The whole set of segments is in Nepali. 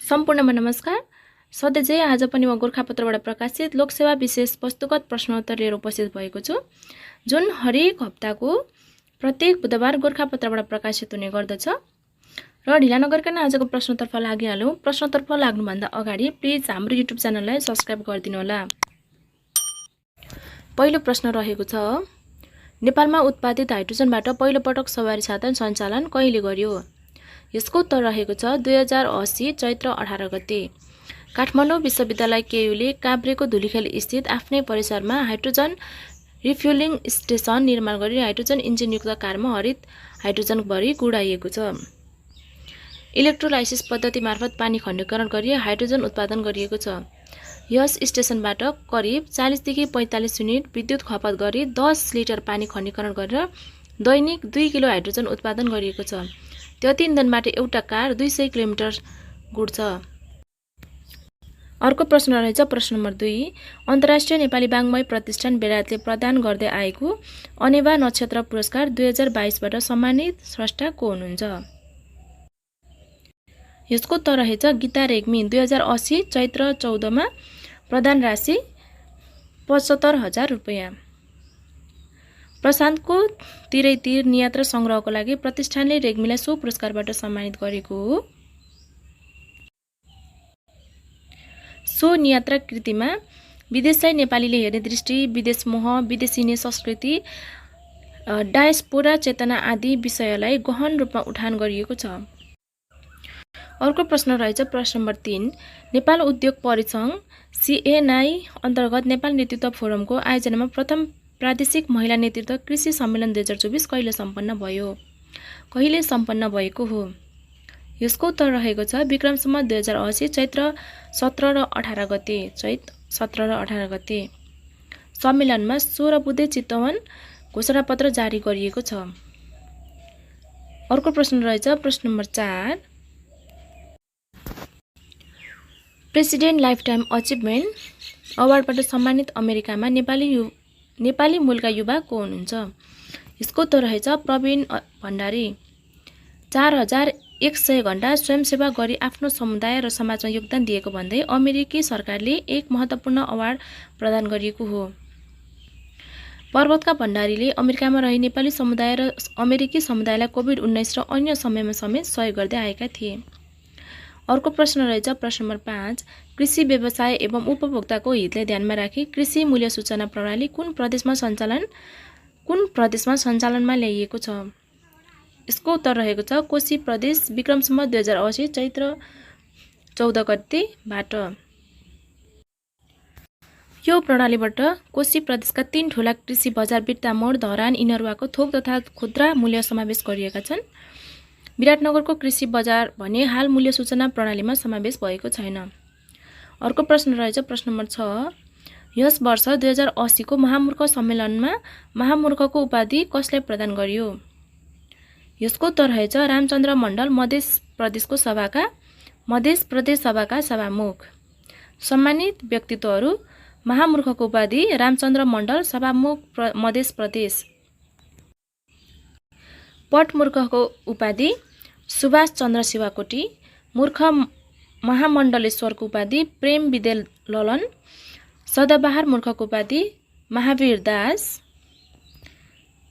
सम्पूर्णमा नमस्कार। सधैँ चाहिँ आज पनि म गोरखापत्रबाट प्रकाशित लोकसेवा विशेष वस्तुगत प्रश्नोत्तर लिएर उपस्थित भएको छु, जुन हरेक हप्ताको प्रत्येक बुधबार गोरखापत्रबाट प्रकाशित हुने गर्दछ। र ढिला नगरिकन आजको प्रश्नतर्फ लागिहालौँ। प्रश्नतर्फ लाग्नुभन्दा अगाडि प्लिज हाम्रो युट्युब च्यानललाई सब्स्क्राइब गरिदिनु होला। पहिलो प्रश्न रहेको छ, नेपालमा उत्पादित हाइड्रोजनबाट पहिलो पटक सवारी साधन सञ्चालन कहिले गर्यो? यसको उत्तर रहेको छ 2080 चैत्र 18 गते। काठमाडौँ विश्वविद्यालय केयुले काभ्रेको धुलीखेल स्थित आफ्नै परिसरमा हाइड्रोजन रिफ्युलिङ स्टेसन निर्माण गरी हाइड्रोजन इन्जिनयुक्त कारमा हरित हाइड्रोजन भरी गुडाइएको छ। इलेक्ट्रोलाइसिस पद्धति मार्फत पानी खण्डीकरण गरी हाइड्रोजन उत्पादन गरिएको छ। यस स्टेसनबाट करिब 40 देखि 45 युनिट विद्युत खपत गरी 10 लिटर पानी खण्डीकरण गरेर दैनिक 2 किलो हाइड्रोजन उत्पादन गरिएको छ। त्यति इन्धनबाट एउटा कार 200 किलोमिटर गुड्छ। अर्को प्रश्न रहेछ प्रश्न नम्बर 2। अन्तर्राष्ट्रिय नेपाली वाङ्मय प्रतिष्ठान बेलायतले प्रदान गर्दै आएको अनेवा नक्षत्र पुरस्कार 2022बाट सम्मानित स्रष्टा को हुनुहुन्छ? यसको उत्तर रहेछ गीता रेग्मी। 2080 चैत्र 14 मा प्रदान राशि 75,000 रुपैयाँ। प्रशान्तको तिरै तीर नियात्रा संग्रहको लागि प्रतिष्ठानले रेग्मीलाई सो पुरस्कारबाट सम्मानित गरेको हो। सो नियात्रा कृतिमा विदेशलाई नेपालीले हेर्ने दृष्टि, विदेश मोह, विदेशिने संस्कृति, डायस्पोरा चेतना आदि विषयलाई गहन रूपमा उठान गरिएको छ। अर्को प्रश्न रहेछ प्रश्न नम्बर 3। नेपाल उद्योग परिसंघ CNI अन्तर्गत नेपाल नेतृत्व फोरमको आयोजनामा प्रथम प्रादेशिक महिला नेतृत्व कृषि सम्मेलन 2024 कहिले सम्पन्न भयो? कहिले सम्पन्न भएको हो? यसको उत्तर रहेको छ विक्रम सम्वत 2080 चैत्र 17 र 18 गते। चैत 17 र 18 गते। सम्मेलनमा 16 बुँदे चितवन घोषणापत्र जारी गरिएको छ। अर्को प्रश्न रहेछ प्रश्न नम्बर 4। प्रेसिडेन्ट लाइफटाइम अचिभमेन्ट अवार्डबाट सम्मानित अमेरिकामा नेपाली मूलका युवा को हुनुहुन्छ? यसको उत्तर रहेछ प्रवीण भण्डारी। 4100 घण्टा स्वयंसेवा गरी आफ्नो समुदाय र समाजमा योगदान दिएको भन्दै अमेरिकी सरकारले एक महत्त्वपूर्ण अवार्ड प्रदान गरिएको हो। पर्वतका भण्डारीले अमेरिकामा रही नेपाली समुदाय र अमेरिकी समुदायलाई कोभिड-19 र अन्य समयमा समेत सहयोग गर्दै आएका थिए। अर्को प्रश्न रहेछ प्रश्न नम्बर 5। कृषि व्यवसाय एवं उपभोक्ताको हितलाई ध्यानमा राखी कृषि मूल्य सूचना प्रणाली कुन प्रदेशमा सञ्चालनमा ल्याइएको छ? यसको उत्तर रहेको छ कोशी प्रदेश। विक्रम सम्वत 2080 चैत्र 14 गतेबाट। यो प्रणालीबाट कोशी प्रदेशका 3 ठूला कृषि बजार बिर्तामोड, धरान, इनरुवाको थोक तथा खुद्रा मूल्य समावेश गरिएका छन्। विराटनगरको कृषि बजार भने हाल मूल्य सूचना प्रणालीमा समावेश भएको छैन। अर्को प्रश्न रहेछ प्रश्न नम्बर 6। यस वर्ष 2080 को महामूर्ख सम्मेलनमा महामूर्खको उपाधि कसलाई प्रदान गरियो? यसको उत्तर रहेछ रामचन्द्र मण्डल, मधेस प्रदेश सभाका सभामुख। सम्मानित व्यक्तित्वहरू महामूर्खको उपाधि रामचन्द्र मण्डल, सभामुख मधेस प्रदेश। पटमूर्खको उपाधि सुभाष चन्द्र शिवाकोटी। मूर्ख महामण्डलेश्वरको उपाधि प्रेम विदेल ललन। सदाबहार मूर्खको उपाधि महावीर दास।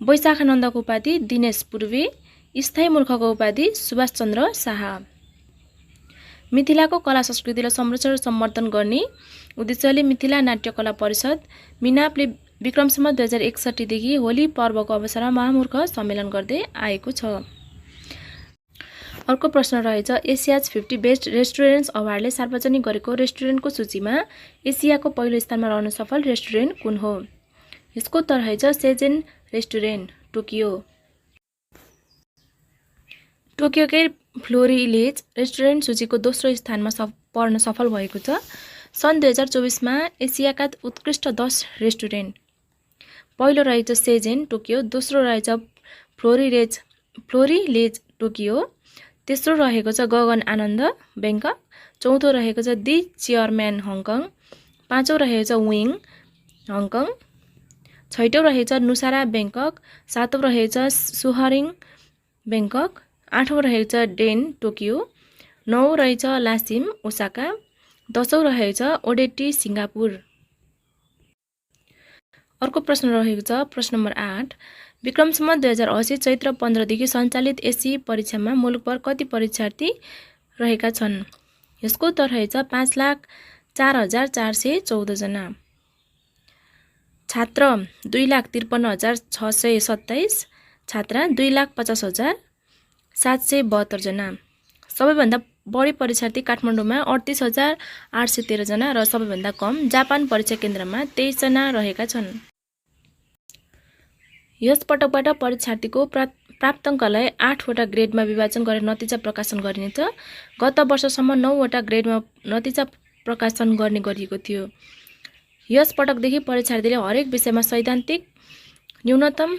वैशाखानन्दको उपाधि दिनेश पूर्वे। स्थायी मूर्खको उपाधि सुभाष चन्द्र शाह। मिथिलाको कला संस्कृतिलाई संरक्षण र सम्वर्धन गर्ने उद्देश्यले मिथिला नाट्यकला परिषद मिनापले विक्रम सम्वत 2061 देखि होली पर्वको अवसरमा महामूर्ख सम्मेलन गर्दै आएको छ। अर्को प्रश्न रहेछ एसियाज 50 बेस्ट रेस्टुरेन्ट्स अवार्डले सार्वजनिक गरेको रेस्टुरेन्टको सूचीमा एसियाको पहिलो स्थानमा रहन सफल रेस्टुरेन्ट कुन हो? यसको उत्तर रहेछ सेजेन रेस्टुरेन्ट, टोकियो। टोकियोकै फ्लोरिलेज रेस्टुरेन्ट सूचीको दोस्रो स्थानमा पर्न सफल भएको छ। सन् 2024 मा एसियाका उत्कृष्ट 10 रेस्टुरेन्ट। पहिलो रहेछ सेजेन टोकियो, दोस्रो रहेछ फ्लोरिलेज टोकियो, तेस्रो रहेको छ गगन आनन्द बेङ्कक, चौथो रहेको छ दि चेयरम्यान हङकङ, पाँचौं रहेको छ विङ हङकङ, छैटौं रहेको छ नुसारा बेङ्कक, सातौं रहेको छ सुहरिङ बेङ्कक, आठौं रहेको छ डेन टोकियो, 9 रहेछ लासिम ओसाका, 10औं रहेछ ओडेटी सिङ्गापुर। अर्को प्रश्न रहेको छ प्रश्न नम्बर 8, विक्रम सम्वत 2080 चैत्र 15 देखि सञ्चालित एसई परीक्षामा मुलुकभर कति परीक्षार्थी रहेका छन्? यसको उत्तर रहेछ 5,04,414 जना। छात्र 2,53,627, छात्रा 2,50,772 जना। सबैभन्दा बढी परीक्षार्थी काठमाडौँमा 38,813 जना र सबैभन्दा कम जापान परीक्षा केन्द्रमा 23 जना रहेका छन्। यस पटकबाट परीक्षार्थीको प्राप्ताङ्कलाई 8 वटा ग्रेडमा विभाजन गरेर नतिजा प्रकाशन गरिनेछ। गत वर्षसम्म 9 वटा ग्रेडमा नतिजा प्रकाशन गर्ने गरिएको थियो। यस पटकदेखि परीक्षार्थीले हरेक विषयमा सैद्धान्तिक न्यूनतम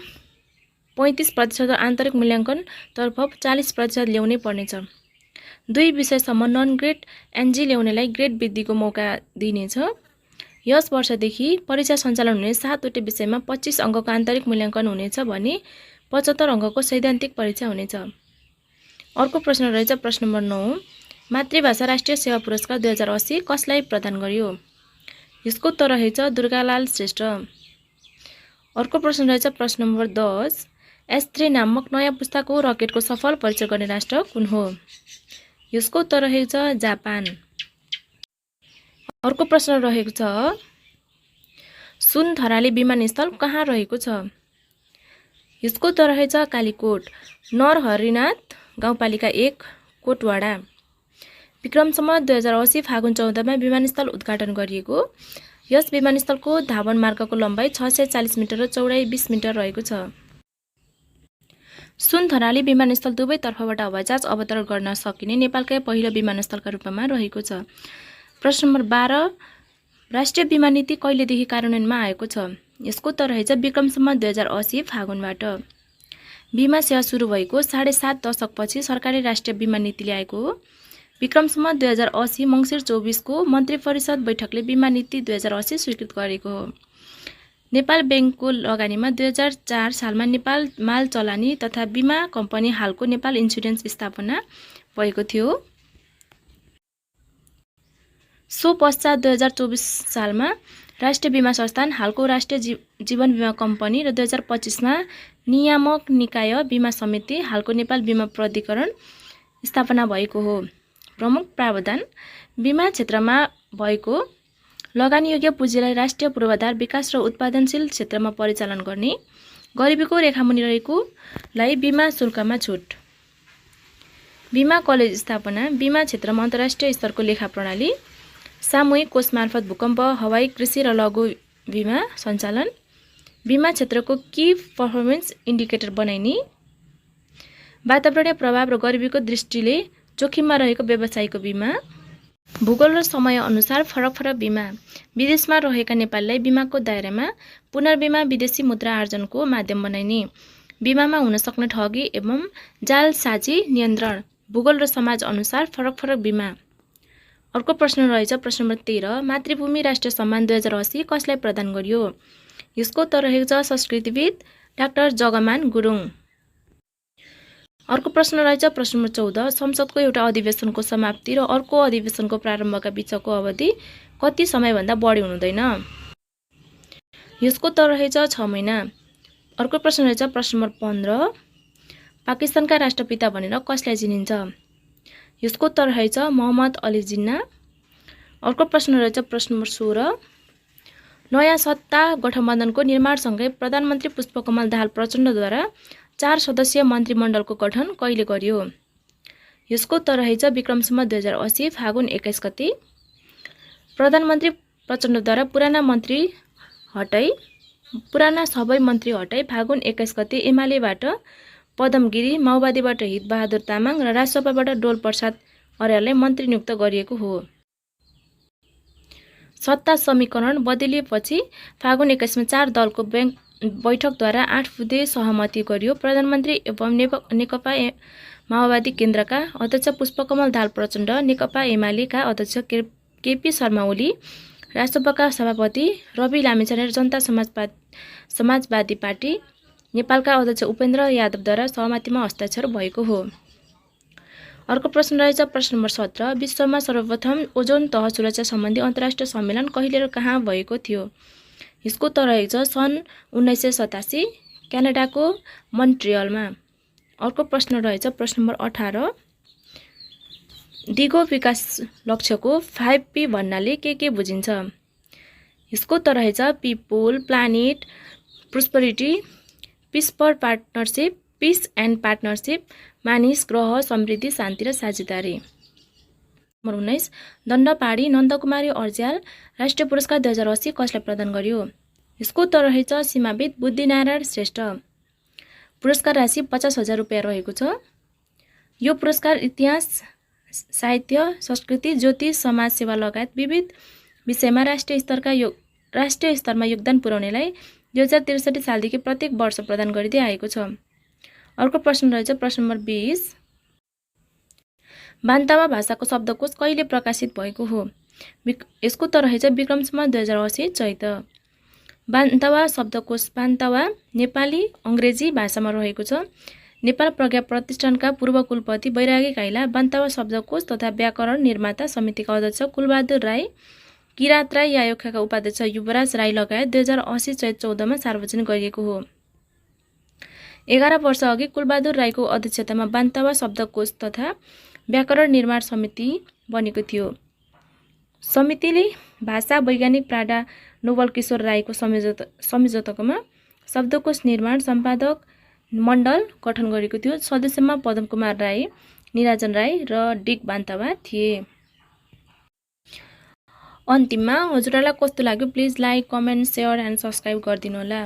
35% आन्तरिक मूल्याङ्कन तर्फ 40% ल्याउनै पर्नेछ। 2 विषयसम्म नन ग्रेड एनजी ल्याउनेलाई ग्रेड वृद्धिको मौका दिइनेछ। यस वर्षदेखि परीक्षा सञ्चालन हुने 7 वटा विषयमा 25 अङ्कको आन्तरिक मूल्याङ्कन हुनेछ भने 75 अङ्कको सैद्धान्तिक परीक्षा हुनेछ। अर्को प्रश्न रहेछ प्रश्न नम्बर 9, मातृभाषा राष्ट्रिय सेवा पुरस्कार 2080 कसलाई प्रदान गरियो? यसको उत्तर रहेछ दुर्गालाल श्रेष्ठ। अर्को प्रश्न रहेछ प्रश्न नम्बर 10, S3 नामक नयाँ पुस्ताको रकेटको सफल परीक्षण गर्ने राष्ट्र कुन हो? यसको उत्तर रहेको छ जापान। अर्को प्रश्न रहेको छ सुनथराली विमानस्थल कहाँ रहेको छ? यसको उत्तर रहेछ कालीकोट, नरहरिनाथ गाउँपालिका 1 कोटवाडा। विक्रम सम्वत 2080 फागुन 14 मा विमानस्थल उद्घाटन गरिएको। यस विमानस्थलको धावन मार्गको लम्बाइ 640 मिटर र चौडाइ 20 मिटर रहेको छ। सुनथराली विमानस्थल दुवै तर्फबाट हवाईजहाज अवतरण गर्न सकिने नेपालकै पहिलो विमानस्थलका रूपमा रहेको छ। प्रश्न नम्बर 12, राष्ट्रिय बीमा नीति कहिलेदेखि कार्यान्वयनमा आएको छ? यसको उत्तर रहेछ विक्रम सम्वत 2080 फागुनबाट। बीमा सेवा सुरु भएको 7.5 दशकपछि सरकारले राष्ट्रिय बीमा नीति ल्याएको हो। विक्रम सम्वत 2080 मङ्सिर 24 को मन्त्री परिषद बैठकले बीमा नीति 2080 स्वीकृत गरेको हो। नेपाल बैंकको लगानीमा 2004 सालमा नेपाल माल चलानी तथा बीमा कम्पनी हालको नेपाल इन्स्योरेन्स स्थापना भएको थियो। सो पश्चात 2024 सालमा राष्ट्रिय बीमा संस्थान हालको राष्ट्रिय जीवन बीमा कम्पनी र 2025 मा नियामक निकाय बीमा समिति हालको नेपाल बीमा प्राधिकरण स्थापना भएको हो। प्रमुख प्रावधान, बीमा क्षेत्रमा भएको लगानीयोग्य पुँजीलाई राष्ट्रिय पूर्वाधार विकास र उत्पादनशील क्षेत्रमा परिचालन गर्ने, गरिबीको रेखामुनि रहेकोलाई बीमा शुल्कमा छुट, बीमा कलेज स्थापना, बीमा क्षेत्रमा अन्तर्राष्ट्रिय स्तरको लेखा प्रणाली, सामूहिक कोष मार्फत भूकम्प, हवाई, कृषि र लघु बीमा सञ्चालन, बीमा क्षेत्रको की पर्फर्मेन्स इन्डिकेटर बनाइने, वातावरणीय प्रभाव र गरिबीको दृष्टिले जोखिममा रहेको व्यवसायको बीमा, भूगोल र समय अनुसार फरक फरक बीमा, विदेशमा रहेका नेपालीलाई बीमाको दायरामा पुनर्बीमा, विदेशी मुद्रा आर्जनको माध्यम बनाइने, बीमामा हुन सक्ने ठगी एवं जालसाजी नियन्त्रण, भूगोल र समाज अनुसार फरक फरक बीमा। अर्को प्रश्न रहेछ प्रश्न नम्बर 13, मातृभूमि राष्ट्रिय सम्मान 2080 कसलाई प्रदान गरियो? यसको उत्तर रहेको छ संस्कृतिविद डाक्टर जगमान गुरुङ। अर्को प्रश्न रहेछ प्रश्न नम्बर 14, संसदको एउटा अधिवेशनको समाप्ति र अर्को अधिवेशनको प्रारम्भका बीचको अवधि कति समयभन्दा बढी हुँदैन? यसको उत्तर रहेछ 6 महिना। अर्को प्रश्न रहेछ प्रश्न नम्बर 15, पाकिस्तानका राष्ट्रपिता भनेर कसलाई चिनिन्छ? यसको उत्तर रहेछ मोहम्मद अली जिन्ना। अर्को प्रश्न रहेछ प्रश्न नम्बर 16, नयाँ सत्ता गठबन्धनको निर्माणसँगै प्रधानमन्त्री पुष्पकमल दाहाल प्रचण्डद्वारा 4 सदस्यीय मन्त्रीमण्डलको गठन कहिले गरियो? यसको उत्तर रहेछ विक्रम सम्वत 2080 फागुन 21 गते। प्रधानमन्त्री प्रचण्डद्वारा पुराना सबै मन्त्री हटाई फागुन 21 गते एमालेबाट पदमगिरी, माओवादीबाट हितबहादुर तामाङ र राजसभाबाट डोल प्रसाद अर्याललाई मन्त्री नियुक्त गरिएको हो। सत्ता समीकरण बदलिएपछि फागुन 21 मा 4 दलको बैठकद्वारा 8 बुँदे सहमति गरियो। प्रधानमन्त्री एवं नेकपा माओवादी केन्द्रका अध्यक्ष पुष्पकमल दाहाल प्रचण्ड, नेकपा एमालेका अध्यक्ष केपी शर्मा ओली, राजसभाका सभापति रवि लामिछाने र जनता समाजवादी पार्टी नेपालका अध्यक्ष उपेन्द्र यादवद्वारा सहमतिमा हस्ताक्षर भएको हो। अर्को प्रश्न रहेछ प्रश्न नम्बर 17 विश्वमा सर्वप्रथम ओजोन तह सुरक्षा सम्बन्धी अन्तर्राष्ट्रिय सम्मेलन कहिले र कहाँ भएको थियो? यसको उत्तर रहेको छ सन् 1987 क्यानाडाको मन्ट्रियलमा। अर्को प्रश्न रहेछ प्रश्न नम्बर 18 दिगो विकास लक्ष्यको 5P भन्नाले के बुझिन्छ? यसको उत्तर रहेछ people, planet, prosperity, peace for partnership, peace and partnership, मानिस, ग्रह, समृद्धि, शान्ति र साझेदारी। नम्बर 19 दण्डपाडी नन्दकुमारी अर्ज्याल राष्ट्रिय पुरस्कार 2080 कसलाई प्रदान गरियो? यसको उत्तर रहेछ सीमाविद बुद्धिनारायण श्रेष्ठ। पुरस्कार राशि 50,000 रुपियाँ रहेको छ। यो पुरस्कार इतिहास, साहित्य, संस्कृति, ज्योतिष, समाज सेवा लगायत विविध विषयमा राष्ट्रिय स्तरमा योगदान पुर्याउनेलाई 2063 सालदेखि प्रत्येक वर्ष प्रदान गरिँदै आएको छ। अर्को प्रश्न रहेछ प्रश्न नम्बर 20 बान्तावा भाषाको शब्दकोश कहिले प्रकाशित भएको हो? यसको उत्तर रहेछ विक्रम सम्वत 2080 चैत। बान्तावा शब्दकोश बान्तावा नेपाली अङ्ग्रेजी भाषामा रहेको छ। नेपाल प्रज्ञा प्रतिष्ठानका पूर्व कुलपति बैरागी काइला, बान्तावा शब्दकोश तथा व्याकरण निर्माता समितिका अध्यक्ष कुलबहादुर राई, किरात राई यायोखाका उपाध्यक्ष युवराज राई लगायत 2080 चैत 14 मा सार्वजनिक गरिएको हो। 11 वर्ष अघि कुलबहादुर राईको अध्यक्षतामा बान्तावा शब्दकोश तथा व्याकरण निर्माण समिति बनेको थियो। समितिले भाषा वैज्ञानिक प्राडा नोबल किशोर राईको संयोजकतामा शब्दकोश निर्माण सम्पादक मण्डल गठन गरेको थियो। सदस्यमा पदम कुमार राई, निराजन राई र डिक बान्तावा थिए। अन्तिममा हजुरहरूलाई कस्तो लाग्यो please like, comment, share and subscribe गरिदिनु होला।